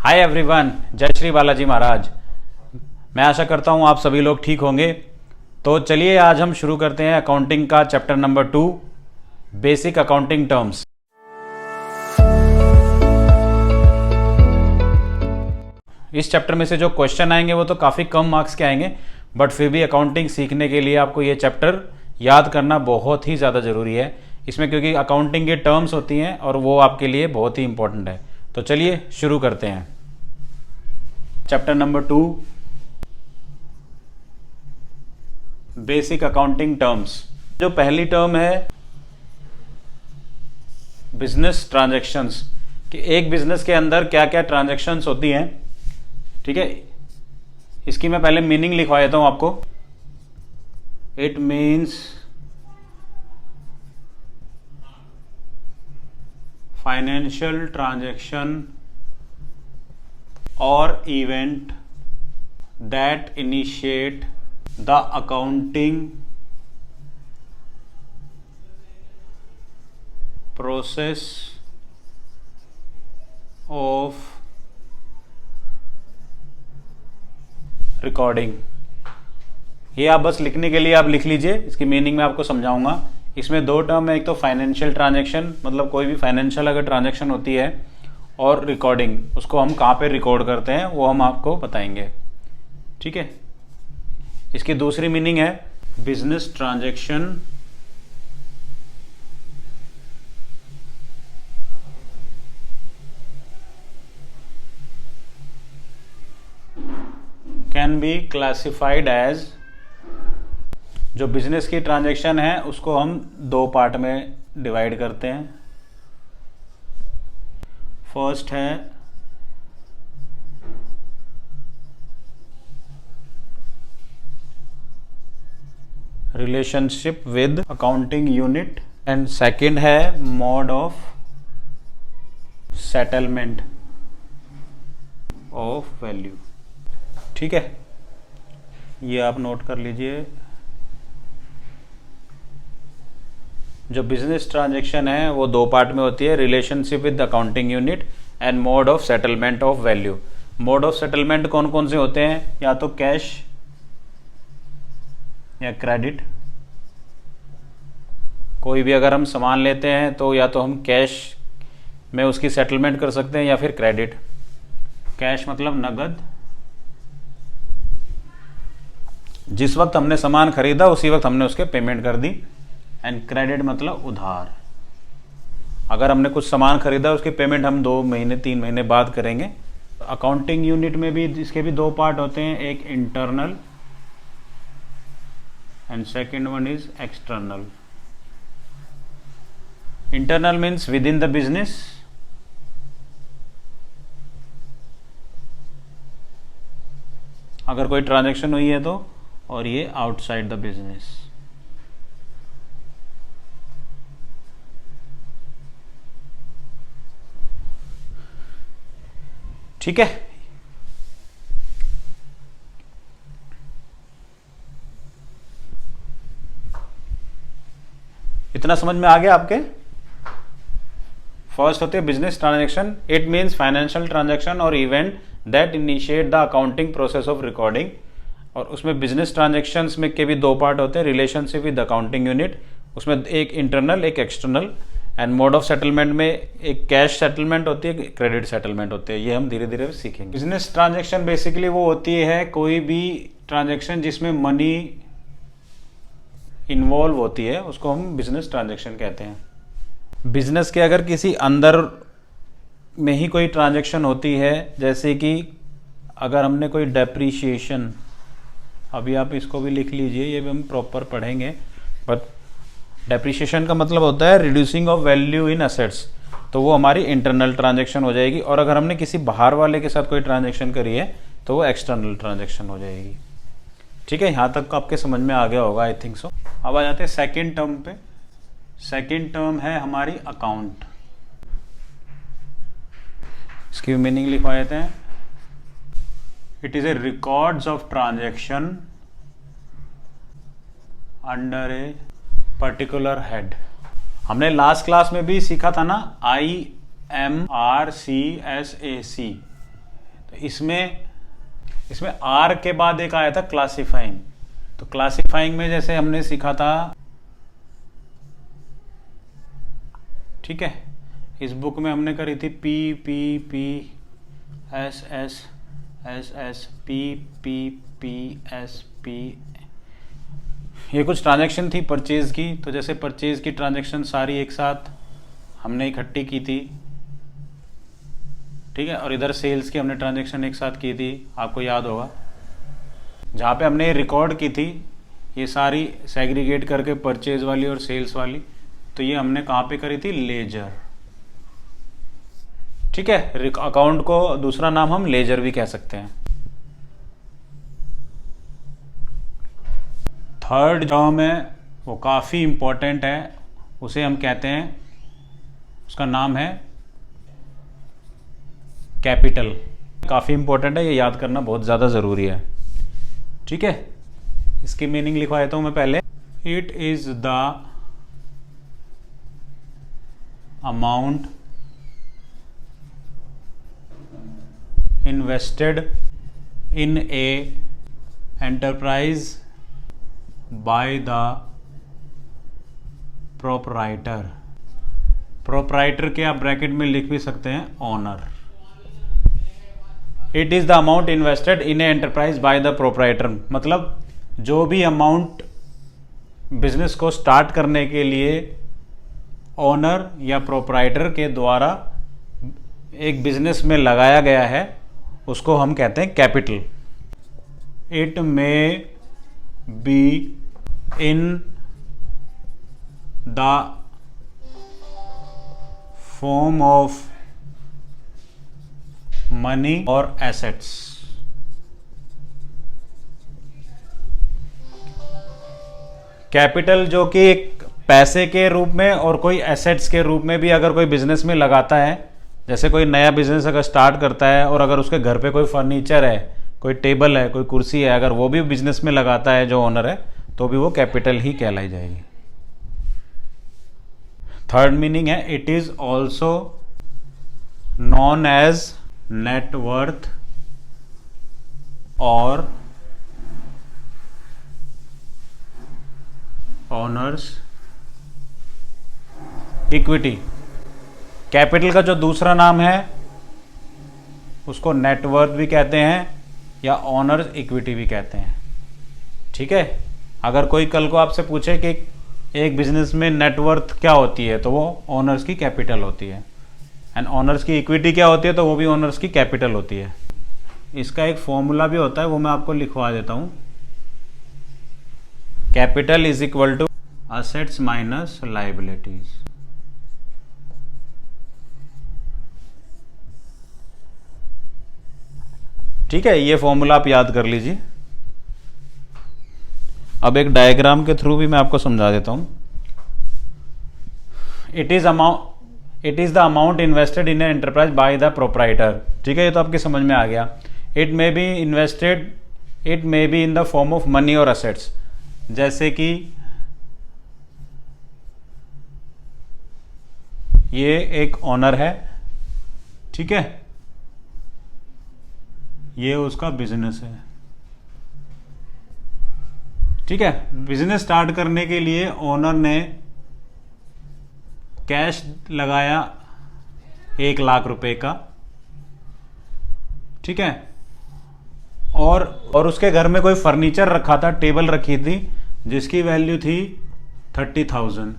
Hi everyone, जय श्री बालाजी महाराज। मैं आशा करता हूँ आप सभी लोग ठीक होंगे। तो चलिए आज हम शुरू करते हैं अकाउंटिंग का chapter number 2, basic accounting terms. इस चैप्टर में से जो क्वेश्चन आएंगे वो तो काफ़ी कम मार्क्स के आएंगे, बट फिर भी अकाउंटिंग सीखने के लिए आपको ये चैप्टर याद करना बहुत ही ज़्यादा ज़रूरी है इसमें, क्योंकि अकाउंटिंग की टर्म्स होती हैं और वो आपके लिए बहुत ही इंपॉर्टेंट है। तो चलिए शुरू करते हैं chapter number 2, basic accounting terms. जो पहली टर्म है बिजनेस ट्रांजैक्शंस, कि एक बिजनेस के अंदर क्या क्या ट्रांजैक्शंस होती हैं। ठीक है, इसकी मैं पहले मीनिंग लिखवा देता हूं आपको। इट मीन्स फाइनेंशियल ट्रांजैक्शन और event that initiate the accounting process of recording. ये आप बस लिखने के लिए आप लिख लीजिए, इसकी मीनिंग मैं आपको समझाऊंगा। इसमें दो टर्म है, एक तो फाइनेंशियल ट्रांजैक्शन, मतलब कोई भी फाइनेंशियल अगर ट्रांजैक्शन होती है, और रिकॉर्डिंग, उसको हम कहाँ पे रिकॉर्ड करते हैं वो हम आपको बताएंगे। ठीक है, इसकी दूसरी मीनिंग है business transaction can be classified as, जो बिजनेस की ट्रांजैक्शन है उसको हम दो पार्ट में डिवाइड करते हैं। फर्स्ट है relationship with accounting unit and second है mode of settlement of value. ठीक है, ये आप नोट कर लीजिए। जो बिजनेस ट्रांजैक्शन है वो दो पार्ट में होती है, relationship with accounting unit and mode of settlement of value. Mode of settlement कौन कौन से होते हैं? या तो कैश या क्रेडिट। कोई भी अगर हम सामान लेते हैं तो या तो हम कैश में उसकी सेटलमेंट कर सकते हैं या फिर क्रेडिट। कैश मतलब नगद, जिस वक्त हमने सामान खरीदा उसी वक्त हमने उसके पेमेंट कर दी। एंड क्रेडिट मतलब उधार, अगर हमने कुछ सामान खरीदा उसकी पेमेंट हम 2 महीने 3 महीने बाद करेंगे। अकाउंटिंग यूनिट में भी इसके भी दो पार्ट होते हैं, एक internal and second one is external. Internal means with in the business, अगर कोई ट्रांजैक्शन हुई है तो, और ये आउटसाइड द बिजनेस। ठीक है, इतना समझ में आ गया आपके? फर्स्ट होती है business transaction, it means financial transaction और event that initiate the accounting process of recording. और उसमें बिजनेस ट्रांजैक्शंस में के भी दो पार्ट होते हैं, रिलेशनशिप विद अकाउंटिंग यूनिट, उसमें एक इंटरनल एक external. And mode of settlement में एक कैश सेटलमेंट होती है, क्रेडिट सेटलमेंट होती है। ये हम धीरे धीरे सीखेंगे। बिजनेस ट्रांजैक्शन बेसिकली वो होती है कोई भी ट्रांजैक्शन जिसमें मनी इन्वॉल्व होती है, उसको हम बिजनेस ट्रांजैक्शन कहते हैं। बिजनेस के अगर किसी अंदर में ही कोई ट्रांजैक्शन होती है, जैसे कि अगर हमने कोई डेप्रीशिएशन, अभी आप इसको भी लिख लीजिए, ये भी हम प्रॉपर पढ़ेंगे, बट डेप्रीशिएशन का मतलब होता है reducing of value in assets, तो वो हमारी इंटरनल ट्रांजैक्शन हो जाएगी। और अगर हमने किसी बाहर वाले के साथ कोई ट्रांजैक्शन करी है तो वो एक्सटर्नल ट्रांजैक्शन हो जाएगी। ठीक है, यहाँ तक को आपके समझ में आ गया होगा, आई थिंक सो। अब आ जाते हैं सेकेंड टर्म पे। सेकेंड टर्म है हमारी अकाउंट। इसकी मीनिंग लिखवा देते हैं। It is A records of transaction under a particular head. हमने लास्ट क्लास में भी सीखा था ना, IMRCSAC, तो इसमें आर के बाद एक आया था क्लासिफाइंग। तो क्लासिफाइंग में जैसे हमने सीखा था, ठीक है, इस बुक में हमने करी थी P P P S S S S P P P S P. ये कुछ ट्रांजैक्शन थी परचेज की। तो जैसे परचेज की ट्रांजैक्शन सारी एक साथ हमने इकट्ठी की थी, ठीक है, और इधर सेल्स की हमने ट्रांजैक्शन एक साथ की थी, आपको याद होगा। जहाँ पे हमने रिकॉर्ड की थी ये सारी सेग्रीगेट करके, परचेज वाली और सेल्स वाली, तो ये हमने कहाँ पे करी थी, लेजर, ठीक है। अकाउंट को दूसरा नाम हम लेजर भी कह सकते हैं। थर्ड टर्म है वो काफ़ी इंपॉर्टेंट है, उसे हम कहते हैं, उसका नाम है कैपिटल। काफ़ी इंपॉर्टेंट है, ये याद करना बहुत ज़्यादा ज़रूरी है, ठीक है। इसकी मीनिंग लिखवा देता हूँ मैं पहले। It is the amount invested in a enterprise by the proprietor. Proprietor के आप ब्रैकेट में लिख भी सकते हैं owner. It is the amount invested in a enterprise by the proprietor, मतलब जो भी अमाउंट बिजनेस को स्टार्ट करने के लिए ओनर या प्रोपराइटर के द्वारा एक बिजनेस में लगाया गया है, उसको हम कहते हैं capital. It may be in the form of money और एसेट्स। कैपिटल जो कि एक पैसे के रूप में और कोई एसेट्स के रूप में भी अगर कोई बिजनेस में लगाता है, जैसे कोई नया बिजनेस अगर स्टार्ट करता है और अगर उसके घर पे कोई फर्नीचर है, कोई टेबल है, कोई कुर्सी है, अगर वो भी बिजनेस में लगाता है जो ओनर है, तो भी वो कैपिटल ही कहलाई जाएगी। थर्ड मीनिंग है it is also known as net worth owners equity. Capital का जो दूसरा नाम है उसको नेटवर्थ भी कहते हैं या ओनर्स इक्विटी भी कहते हैं, ठीक है। अगर कोई कल को आपसे पूछे कि एक बिजनेस में नेटवर्थ क्या होती है, तो वो ओनर्स की कैपिटल होती है, एंड ओनर्स की इक्विटी क्या होती है, तो वो भी ओनर्स की कैपिटल होती है। इसका एक फॉर्मूला भी होता है, वो मैं आपको लिखवा देता हूं। Capital is equal to assets minus liabilities. ठीक है, ये फॉर्मूला आप याद कर लीजिए। अब एक डायग्राम के थ्रू भी मैं आपको समझा देता हूं। It is the amount invested in enterprise by the proprietor. ठीक है, ये तो आपके समझ में आ गया। It may be in the form of money और असेट्स, जैसे कि ये एक ओनर है, ठीक है, ये उसका बिजनेस है, ठीक है। बिजनेस स्टार्ट करने के लिए ओनर ने कैश लगाया 1 लाख रुपए का, ठीक है, और उसके घर में कोई फर्नीचर रखा था, टेबल रखी थी जिसकी वैल्यू थी 30,000।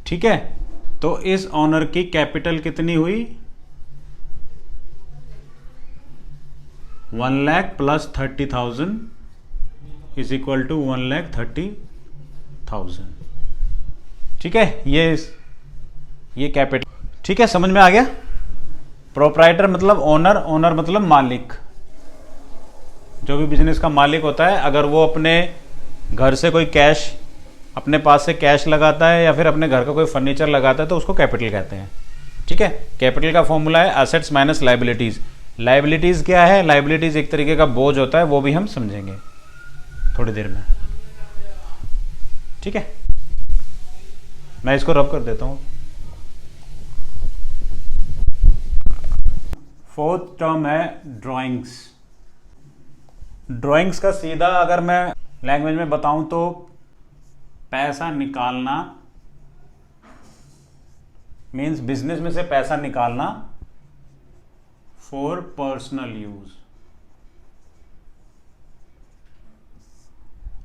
ठीक है, तो इस ओनर की कैपिटल कितनी हुई? 1 lakh plus 30,000 is equal to 1,30,000। ठीक है, ये कैपिटल। ठीक है, समझ में आ गया। प्रोप्राइटर मतलब ओनर, ओनर मतलब मालिक। जो भी बिजनेस का मालिक होता है, अगर वो अपने घर से कोई कैश, अपने पास से कैश लगाता है या फिर अपने घर का कोई फर्नीचर लगाता है, तो उसको कैपिटल कहते हैं। ठीक है, कैपिटल का फॉर्मूला है एसेट्स माइनस लायबिलिटीज। लायबिलिटीज क्या है? लायबिलिटीज एक तरीके का बोझ होता है, वो भी हम समझेंगे थोड़ी देर में। ठीक है, मैं इसको रब कर देता हूँ। फोर्थ टर्म है ड्राइंग्स। ड्राइंग्स का सीधा अगर मैं लैंग्वेज में बताऊं तो पैसा निकालना, मीन्स बिजनेस में से पैसा निकालना फॉर पर्सनल यूज।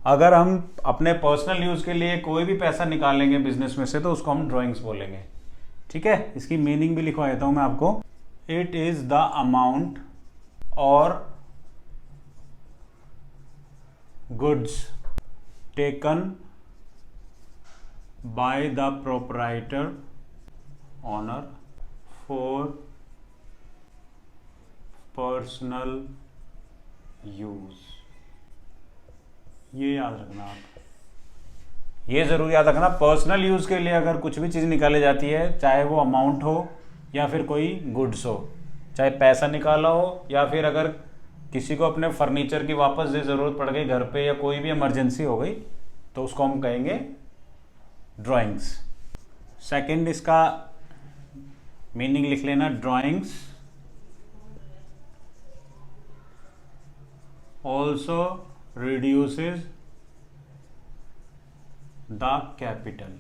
अगर हम अपने पर्सनल यूज के लिए कोई भी पैसा निकालेंगे बिजनेस में से तो उसको हम ड्राइंग्स बोलेंगे। ठीक है, इसकी मीनिंग भी लिखवा देता हूं मैं आपको। It is the amount of goods taken by the proprietor owner for personal use. ये याद रखना आप, ये जरूर याद रखना, पर्सनल यूज के लिए अगर कुछ भी चीज निकाली जाती है, चाहे वो अमाउंट हो या फिर कोई गुड्स हो, चाहे पैसा निकाला हो या फिर अगर किसी को अपने फर्नीचर की वापस से जरूरत पड़ गई घर पे या कोई भी इमरजेंसी हो गई तो उसको हम कहेंगे ड्राइंग्स। सेकंड इसका मीनिंग लिख लेना, drawings also reduces the capital।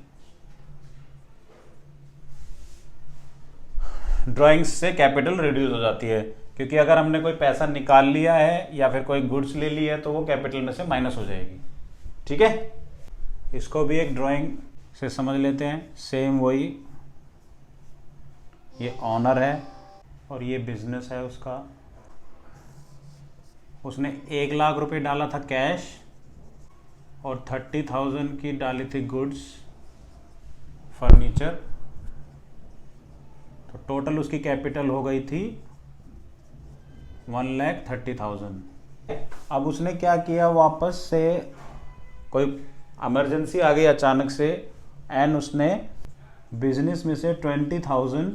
Drawings से कैपिटल रिड्यूस हो जाती है, क्योंकि अगर हमने कोई पैसा निकाल लिया है या फिर कोई गुड्स ले ली है तो वो कैपिटल में से माइनस हो जाएगी। ठीक है, इसको भी एक ड्राइंग से समझ लेते हैं। सेम वही, ये ऑनर है और ये बिजनेस है उसका। उसने 1 लाख रुपए डाला था कैश और 30,000 की डाली थी गुड्स फर्नीचर, तो टोटल उसकी कैपिटल हो गई थी 1,30,000। अब उसने क्या किया, वापस से कोई इमरजेंसी आ गई अचानक से एंड उसने बिजनेस में से 20,000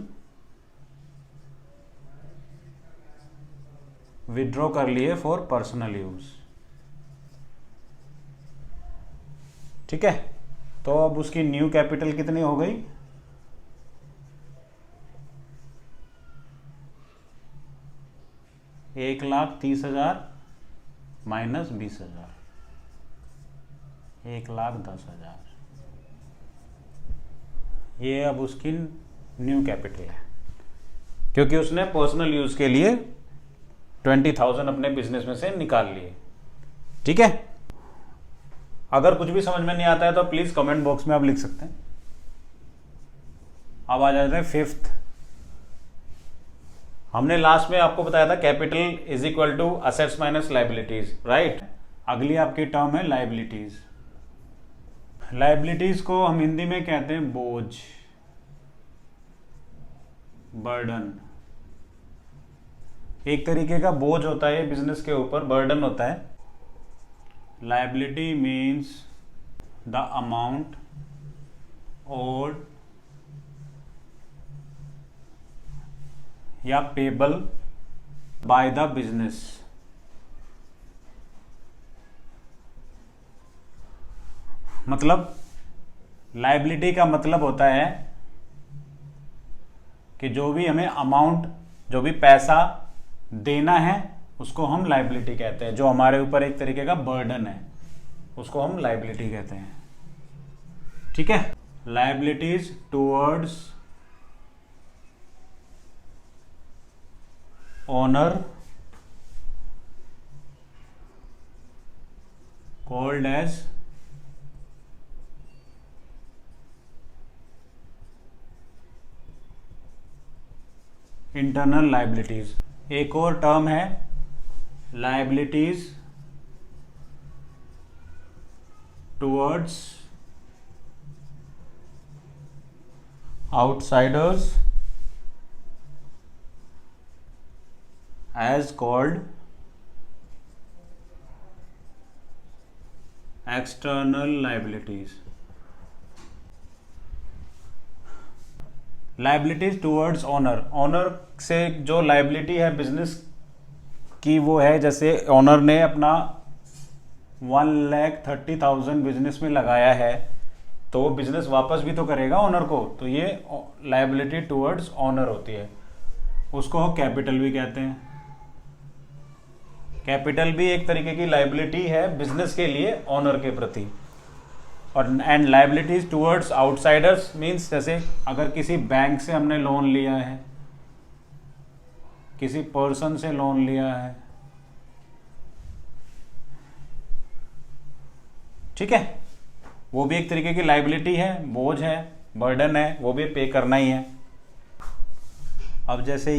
विड्रॉ कर लिए फॉर पर्सनल यूज। ठीक है, तो अब उसकी न्यू कैपिटल कितनी हो गई, 1,30,000 माइनस 20,000, 1,10,000। ये अब उसकी न्यू कैपिटल है, क्योंकि उसने पर्सनल यूज के लिए 20,000 अपने बिजनेस में से निकाल लिए। ठीक है, अगर कुछ भी समझ में नहीं आता है तो प्लीज कमेंट बॉक्स में आप लिख सकते हैं। अब आ जाते हैं फिफ्थ। हमने लास्ट में आपको बताया था capital is equal to assets minus liabilities, right. अगली आपकी टर्म है लाइबिलिटीज। लाइबिलिटीज को हम हिंदी में कहते हैं बोझ, बर्डन। एक तरीके का बोझ होता है बिजनेस के ऊपर, बर्डन होता है। Liability means the amount owed या पेबल बाय द बिजनेस। मतलब लायबिलिटी का मतलब होता है कि जो भी हमें अमाउंट, जो भी पैसा देना है उसको हम लायबिलिटी कहते हैं। जो हमारे ऊपर एक तरीके का बर्डन है उसको हम लायबिलिटी कहते हैं। ठीक है, liabilities towards owner called as internal liabilities. एक और टर्म है liabilities towards outsiders as called external liabilities. Liabilities towards owner, owner से जो लायबिलिटी है बिजनेस की वो है, जैसे ओनर ने अपना 1,30,000 बिजनेस में लगाया है तो वो बिजनेस वापस भी तो करेगा ओनर को, तो ये लायबिलिटी टुवर्ड्स ओनर होती है। उसको कैपिटल भी कहते हैं। कैपिटल भी एक तरीके की लाइबिलिटी है बिजनेस के लिए ओनर के प्रति। और and liabilities towards outsiders means जैसे अगर किसी बैंक से हमने लोन लिया है, किसी पर्सन से लोन लिया है, ठीक है, वो भी एक तरीके की लाइबिलिटी है, बोझ है, बर्डन है, वो भी पे करना ही है। अब जैसे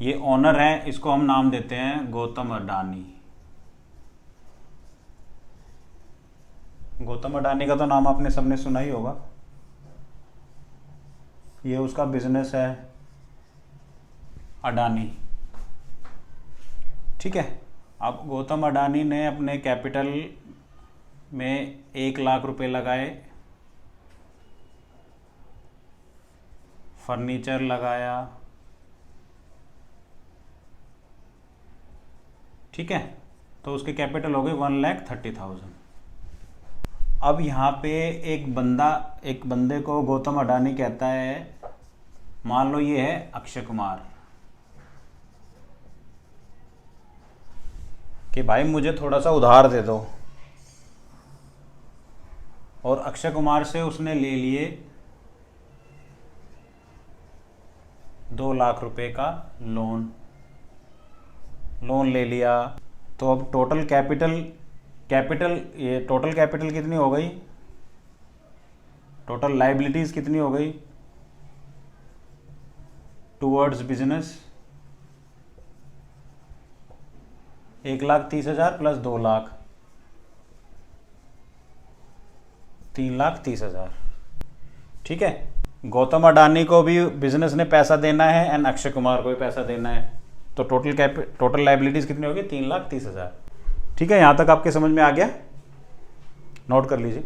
ये ओनर है, इसको हम नाम देते हैं गौतम अडानी। गौतम अडानी का तो नाम आपने सबने सुना ही होगा। ये उसका बिजनेस है अडानी, ठीक है। अब गौतम अडानी ने अपने कैपिटल में 1,00,000 रुपए लगाए, फर्नीचर लगाया, ठीक है, तो उसके कैपिटल हो गई 1,30,000। अब यहाँ पे एक बंदे को गौतम अडानी कहता है, मान लो ये है अक्षय कुमार, कि भाई मुझे थोड़ा सा उधार दे दो, और अक्षय कुमार से उसने ले लिए 2,00,000 रुपए का लोन ले लिया। तो अब टोटल कैपिटल कितनी हो गई, टोटल लाइबिलिटीज कितनी हो गई टूवर्ड्स बिजनेस, 1,30,000 प्लस 2,00,000, 3,30,000, ठीक है। गौतम अडानी को भी बिजनेस ने पैसा देना है एंड अक्षय कुमार को भी पैसा देना है, तो टोटल लाइबिलिटीज कितनी होगी 3,30,000, ठीक है। यहां तक आपके समझ में आ गया, नोट कर लीजिए।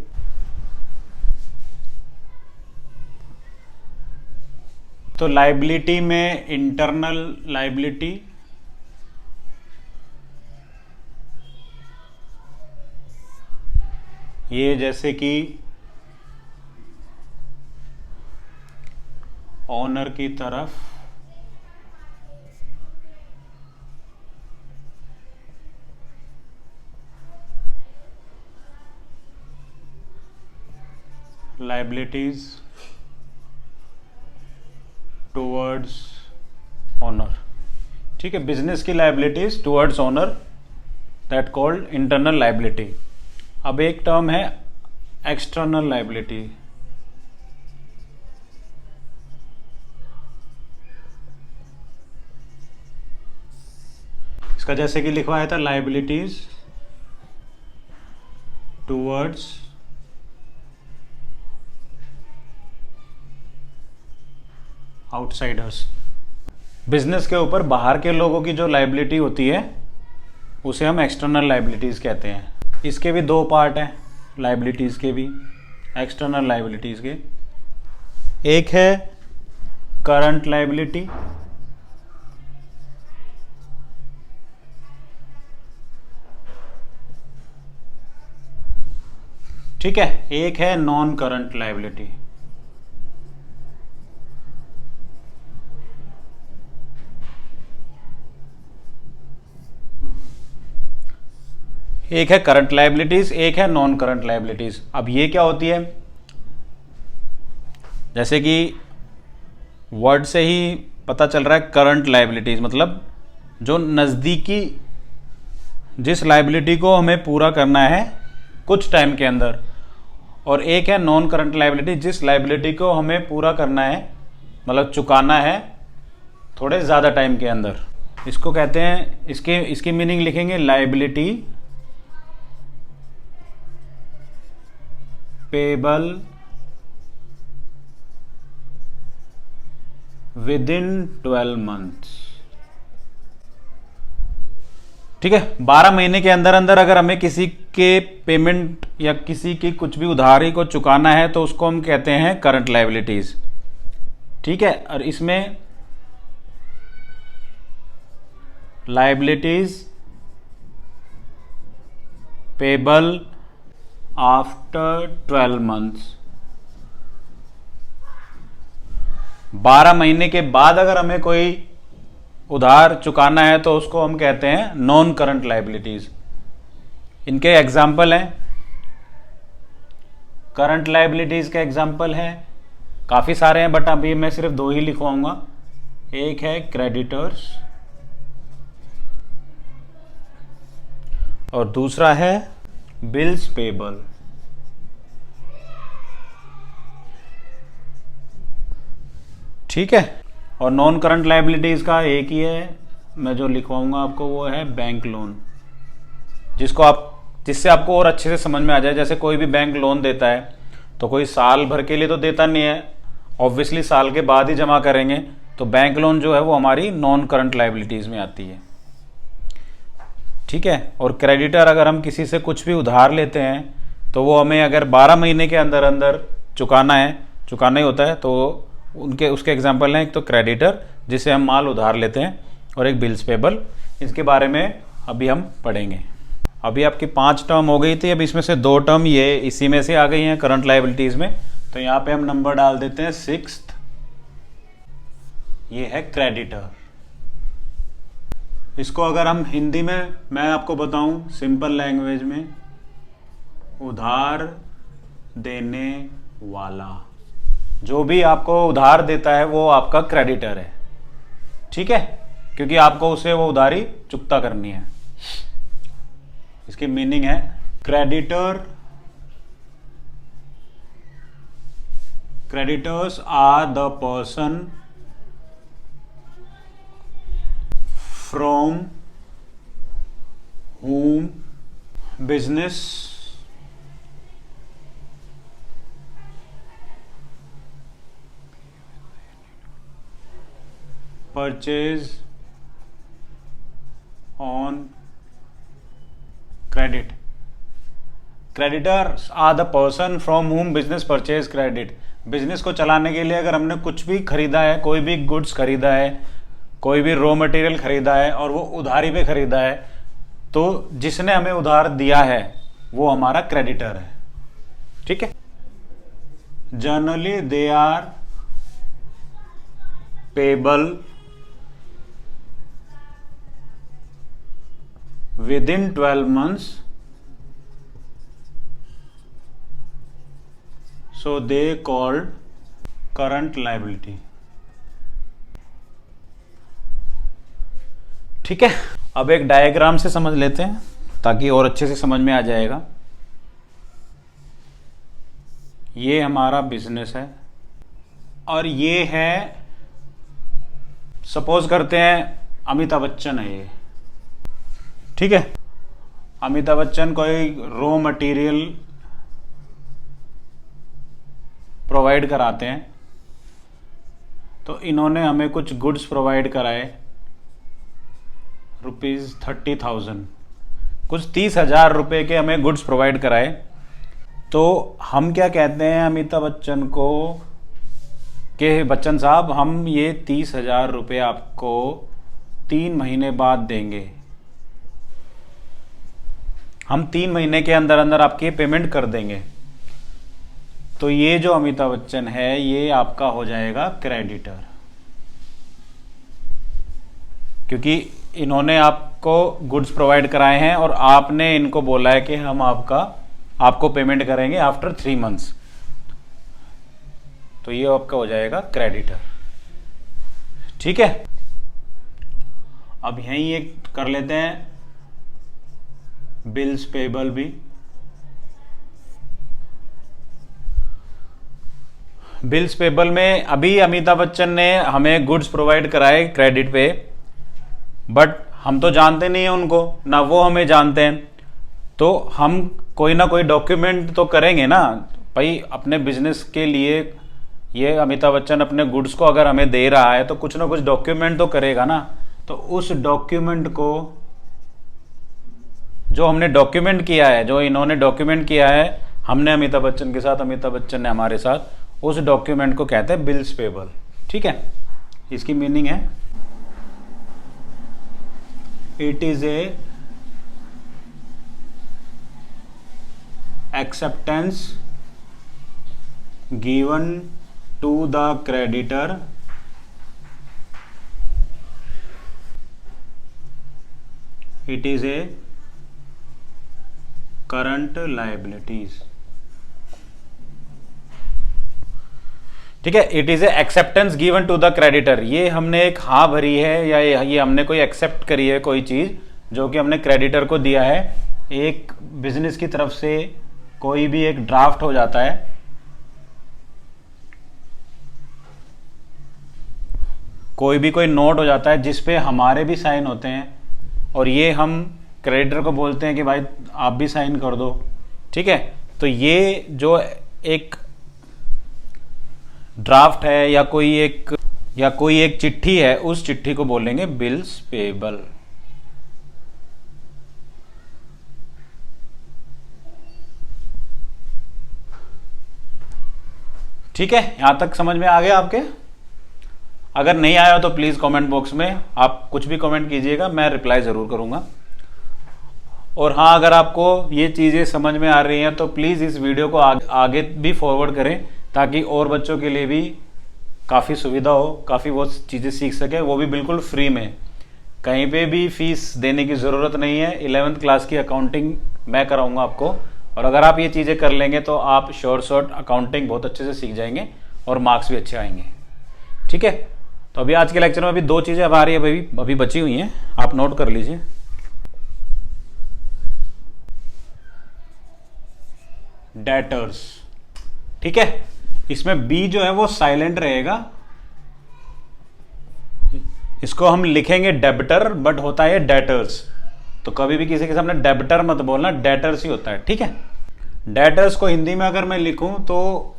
तो लाइबिलिटी में इंटरनल लाइबिलिटी, ये जैसे कि ओनर की तरफ लाइबिलिटीज टूवर्ड्स ओनर, ठीक है, बिजनेस की liabilities towards owner, that called internal liability. अब एक टर्म है एक्सटर्नल लाइबिलिटी। इसका जैसे कि लिखवाया था लाइबिलिटीज टूवर्ड्स आउटसाइडर्स। बिजनेस के ऊपर बाहर के लोगों की जो लाइबिलिटी होती है उसे हम एक्सटर्नल लाइबिलिटीज कहते हैं। इसके भी दो पार्ट हैं लाइबिलिटीज के भी, एक्सटर्नल लाइबिलिटीज के। एक है करंट लाइबिलिटी, ठीक है, एक है नॉन करंट लाइबिलिटी। एक है करंट लाइबिलिटीज, एक है नॉन करंट लाइबिलिटीज। अब ये क्या होती है, जैसे कि वर्ड से ही पता चल रहा है, करंट लाइबिलिटीज मतलब जो नज़दीकी, जिस लाइबिलिटी को हमें पूरा करना है कुछ टाइम के अंदर, और एक है नॉन करंट लाइबिलिटी, जिस लाइबिलिटी को हमें पूरा करना है मतलब चुकाना है थोड़े ज़्यादा टाइम के अंदर। इसको कहते हैं, इसकी मीनिंग लिखेंगे liability payable with in 12 months, ठीक है। 12 महीने के अंदर अंदर अगर हमें किसी के पेमेंट या किसी की कुछ भी उधारी को चुकाना है तो उसको हम कहते हैं करंट लाइबिलिटीज, ठीक है। और इसमें लाइबिलिटीज पेबल आफ्टर 12 मंथ्स, 12 महीने के बाद अगर हमें कोई उधार चुकाना है तो उसको हम कहते हैं नॉन करंट लायबिलिटीज। इनके एग्जाम्पल हैं, करंट लायबिलिटीज के एग्जाम्पल हैं काफ़ी सारे हैं, बट अभी मैं सिर्फ 2 ही लिखवाऊंगा। एक है क्रेडिटर्स और दूसरा है बिल्स पेबल। ठीक है, और नॉन करंट लायबिलिटीज का एक ही है, मैं जो लिखवाऊंगा आपको वो है बैंक लोन, जिससे आपको और अच्छे से समझ में आ जाए। जैसे कोई भी बैंक लोन देता है तो कोई साल भर के लिए तो देता नहीं है, ऑब्वियसली साल के बाद ही जमा करेंगे, तो बैंक लोन जो है वो हमारी नॉन करंट लायबिलिटीज में आती है। ठीक है, और क्रेडिटर अगर हम किसी से कुछ भी उधार लेते हैं तो वो हमें अगर 12 महीने के अंदर अंदर चुकाना ही होता है, तो उसके एग्जाम्पल हैं, एक तो क्रेडिटर जिसे हम माल उधार लेते हैं, और एक बिल्स पेबल। इसके बारे में अभी हम पढ़ेंगे। अभी आपकी 5 टर्म हो गई थी, अब इसमें से 2 टर्म ये इसी में से आ गई हैं करंट लायबिलिटीज में, तो यहाँ पे हम नंबर डाल देते हैं 6th। ये है क्रेडिटर। इसको अगर हम हिंदी में मैं आपको बताऊं सिंपल लैंग्वेज में, उधार देने वाला। जो भी आपको उधार देता है वो आपका क्रेडिटर है। ठीक है, क्योंकि आपको उसे वो उधारी चुकता करनी है। इसकी मीनिंग है creditors are the person from whom business purchase on credit. Creditors are the person from whom business purchase credit. Business को चलाने के लिए अगर हमने कुछ भी खरीदा है, कोई भी गुड्स खरीदा है, कोई भी रॉ मटेरियल खरीदा है और वो उधारी पे खरीदा है, तो जिसने हमें उधार दिया है वो हमारा क्रेडिटर है। ठीक है, generally they are payable within 12 months, so they called current liability. ठीक है, अब एक डायग्राम से समझ लेते हैं ताकि और अच्छे से समझ में आ जाएगा। ये हमारा बिजनेस है और ये है, सपोज करते हैं अमिताभ बच्चन है ये। ठीक है, अमिताभ बच्चन कोई रॉ मटेरियल प्रोवाइड कराते हैं, तो इन्होंने हमें कुछ गुड्स प्रोवाइड कराए ₹30,000, कुछ 30,000 रुपये के हमें गुड्स प्रोवाइड कराए। तो हम क्या कहते हैं अमिताभ बच्चन को कि बच्चन साहब हम ये 30,000 रुपये आपको 3 महीने बाद देंगे, हम 3 महीने के अंदर अंदर आपकी पेमेंट कर देंगे। तो ये जो अमिताभ बच्चन है ये आपका हो जाएगा क्रेडिटर, क्योंकि इन्होंने आपको गुड्स प्रोवाइड कराए हैं और आपने इनको बोला है कि हम आपको पेमेंट करेंगे आफ्टर 3 मंथ्स, तो ये आपका हो जाएगा क्रेडिटर। ठीक है, अब यहीं एक कर लेते हैं बिल्स पेबल भी। बिल्स पेबल में अभी अमिताभ बच्चन ने हमें गुड्स प्रोवाइड कराए क्रेडिट पे, बट हम तो जानते नहीं हैं उनको, ना वो हमें जानते हैं, तो हम कोई ना कोई डॉक्यूमेंट तो करेंगे ना भाई अपने बिजनेस के लिए। ये अमिताभ बच्चन अपने गुड्स को अगर हमें दे रहा है तो कुछ ना कुछ डॉक्यूमेंट तो करेगा ना। तो उस डॉक्यूमेंट को, जो हमने डॉक्यूमेंट किया है, जो इन्होंने डॉक्यूमेंट किया है हमने अमिताभ बच्चन के साथ, अमिताभ बच्चन ने हमारे साथ, उस डॉक्यूमेंट को कहते हैं बिल्स पेबल। ठीक है, इसकी मीनिंग है it is a acceptance given to the creditor it is a current liabilities. ठीक है, it is a acceptance given to the creditor. ये हमने एक हाँ भरी है या ये हमने कोई एक्सेप्ट करी है कोई चीज जो कि हमने क्रेडिटर को दिया है। एक बिजनेस की तरफ से कोई भी एक ड्राफ्ट हो जाता है, कोई भी कोई नोट हो जाता है जिसपे हमारे भी साइन होते हैं और ये हम क्रेडिटर को बोलते हैं कि भाई आप भी साइन कर दो। ठीक है, तो ये जो एक ड्राफ्ट है या कोई एक चिट्ठी है, उस चिट्ठी को बोलेंगे बिल्स पेबल। ठीक है, यहां तक समझ में आ गया आपके? अगर नहीं आया तो प्लीज कमेंट बॉक्स में आप कुछ भी कमेंट कीजिएगा, मैं रिप्लाई जरूर करूंगा। और हाँ, अगर आपको ये चीजें समझ में आ रही हैं तो प्लीज इस वीडियो को आगे भी फॉरवर्ड करें ताकि और बच्चों के लिए भी काफ़ी सुविधा हो, काफ़ी वो चीज़ें सीख सके, वो भी बिल्कुल फ्री में। कहीं पे भी फीस देने की ज़रूरत नहीं है। 11th क्लास की अकाउंटिंग मैं कराऊंगा आपको, और अगर आप ये चीज़ें कर लेंगे तो आप शॉर्ट अकाउंटिंग बहुत अच्छे से सीख जाएंगे और मार्क्स भी अच्छे आएंगे। ठीक है, तो अभी आज के लेक्चर में अभी 2 चीज़ें अब आ रही है, अभी बची हुई हैं, आप नोट कर लीजिए। डेटर्स, ठीक है, इसमें बी जो है वो साइलेंट रहेगा, इसको हम लिखेंगे डेबिटर बट होता है डेटर्स। तो कभी भी किसी के सामने डेबिटर मत बोलना, डेटर्स ही होता है। ठीक है, डेटर्स को हिंदी में अगर मैं लिखूं तो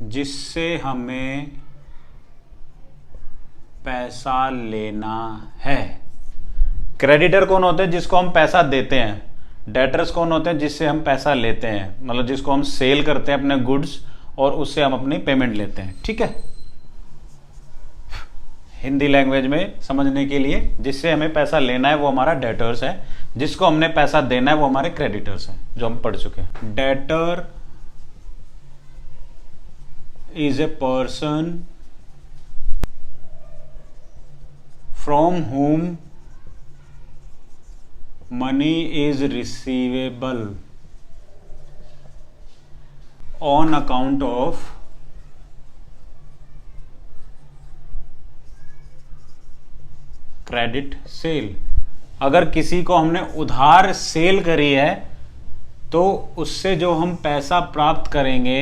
जिससे हमें पैसा लेना है। क्रेडिटर कौन होते हैं? जिसको हम पैसा देते हैं। डेटर्स कौन होते हैं? जिससे हम पैसा लेते हैं, मतलब जिसको हम सेल करते हैं अपने गुड्स और उससे हम अपनी पेमेंट लेते हैं। ठीक है, हिंदी लैंग्वेज में समझने के लिए, जिससे हमें पैसा लेना है वो हमारा डेटर्स है, जिसको हमने पैसा देना है वो हमारे क्रेडिटर्स हैं, जो हम पढ़ चुके हैं। Debtor is a person from whom money is receivable on account of credit sale। अगर किसी को हमने उधार सेल करी है तो उससे जो हम पैसा प्राप्त करेंगे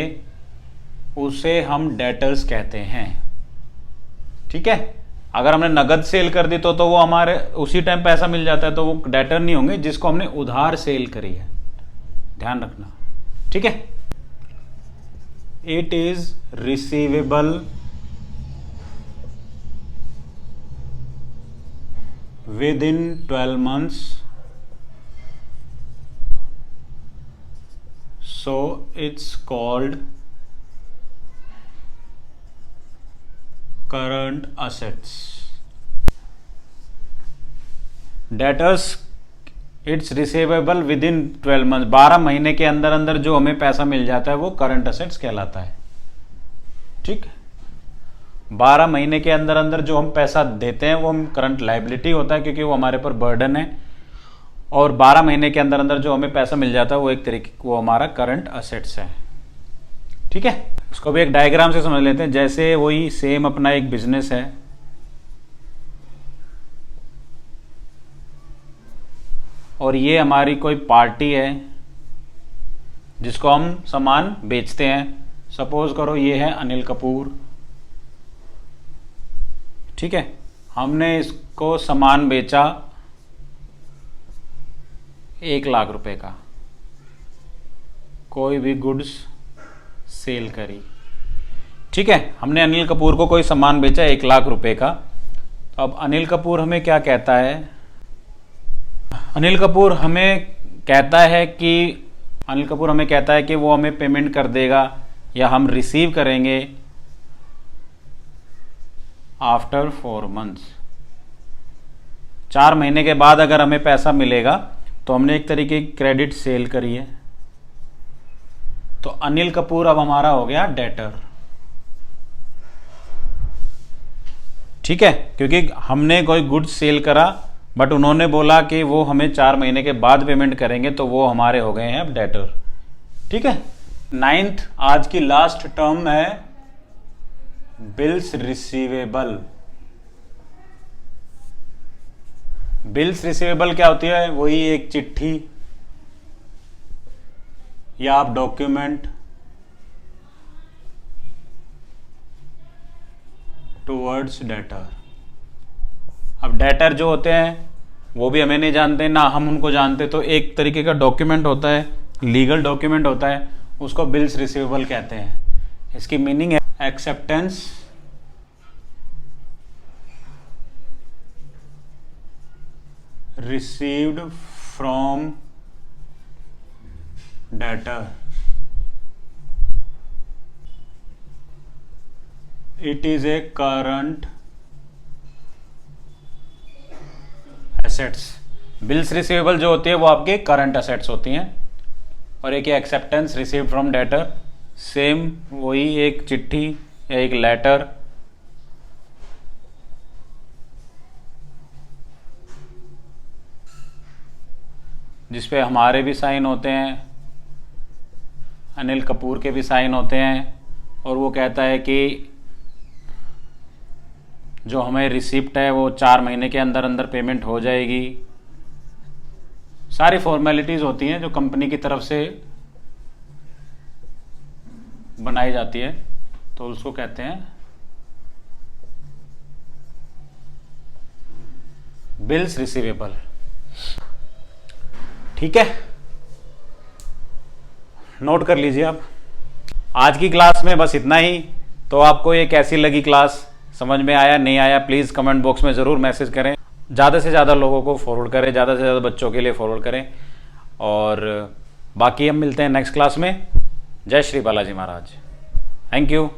उसे हम डेटर्स कहते हैं। ठीक है, अगर हमने नगद सेल कर दी तो वो हमारे उसी टाइम पैसा मिल जाता है, तो वो डेटर नहीं होंगे। जिसको हमने उधार सेल करी है, ध्यान रखना। ठीक है, it is receivable with in 12 months, so it's called current assets। Debtors it's receivable with in 12 months, 12 महीने के अंदर अंदर जो हमें पैसा मिल जाता है वो करंट असेट्स कहलाता है। ठीक, 12 महीने के अंदर अंदर जो हम पैसा देते हैं वो हम करंट लायबिलिटी होता है, क्योंकि वो हमारे पर बर्डन है। और 12 महीने के अंदर अंदर जो हमें पैसा मिल जाता है वो एक तरीके वो हमारा करंट असेट्स है। ठीक है, इसको भी एक डायग्राम से समझ लेते हैं। जैसे वही सेम अपना एक बिजनेस है, और ये हमारी कोई पार्टी है जिसको हम सामान बेचते हैं। सपोज करो ये है अनिल कपूर। ठीक है, हमने इसको सामान बेचा 1 लाख रुपए का, कोई भी गुड्स सेल करी। ठीक है, हमने अनिल कपूर को कोई सामान बेचा 1 लाख रुपए का। तो अब अनिल कपूर हमें क्या कहता है? अनिल कपूर हमें कहता है कि वो हमें पेमेंट कर देगा या हम रिसीव करेंगे आफ्टर 4 months। 4 महीने के बाद अगर हमें पैसा मिलेगा तो हमने एक तरीके की क्रेडिट सेल करी है। तो अनिल कपूर अब हमारा हो गया डेटर। ठीक है, क्योंकि हमने कोई गुड्स सेल करा बट उन्होंने बोला कि वो हमें 4 महीने के बाद पेमेंट करेंगे, तो वो हमारे हो गए हैं अब डेटर। ठीक है। 9th आज की लास्ट टर्म है बिल्स रिसीवेबल। बिल्स रिसीवेबल क्या होती है? वही एक चिट्ठी या आप डॉक्यूमेंट टुवर्ड्स डेटर। अब डेटर जो होते हैं वो भी हमें नहीं जानते ना हम उनको जानते, तो एक तरीके का डॉक्यूमेंट होता है, लीगल डॉक्यूमेंट होता है, उसको बिल्स रिसीवेबल कहते हैं। इसकी मीनिंग है acceptance received from debtor. It is a current assets. Bills receivable जो होती है वो आपके करंट असेट्स होती हैं, और एक acceptance received from debtor, same वही एक चिट्ठी या एक लेटर जिसपे हमारे भी साइन होते हैं, अनिल कपूर के भी साइन होते हैं, और वो कहता है कि जो हमें रिसिप्ट है वो 4 महीने के अंदर अंदर पेमेंट हो जाएगी। सारी फॉर्मेलिटीज़ होती हैं जो कंपनी की तरफ से बनाई जाती है, तो उसको कहते हैं बिल्स रिसीवेबल। ठीक है, नोट कर लीजिए आप। आज की क्लास में बस इतना ही। तो आपको ये कैसी लगी क्लास, समझ में आया नहीं आया, प्लीज़ कमेंट बॉक्स में ज़रूर मैसेज करें। ज़्यादा से ज़्यादा लोगों को फॉरवर्ड करें, ज़्यादा से ज़्यादा बच्चों के लिए फॉरवर्ड करें, और बाकी हम मिलते हैं नेक्स्ट क्लास में। जय श्री बालाजी महाराज। Thank you.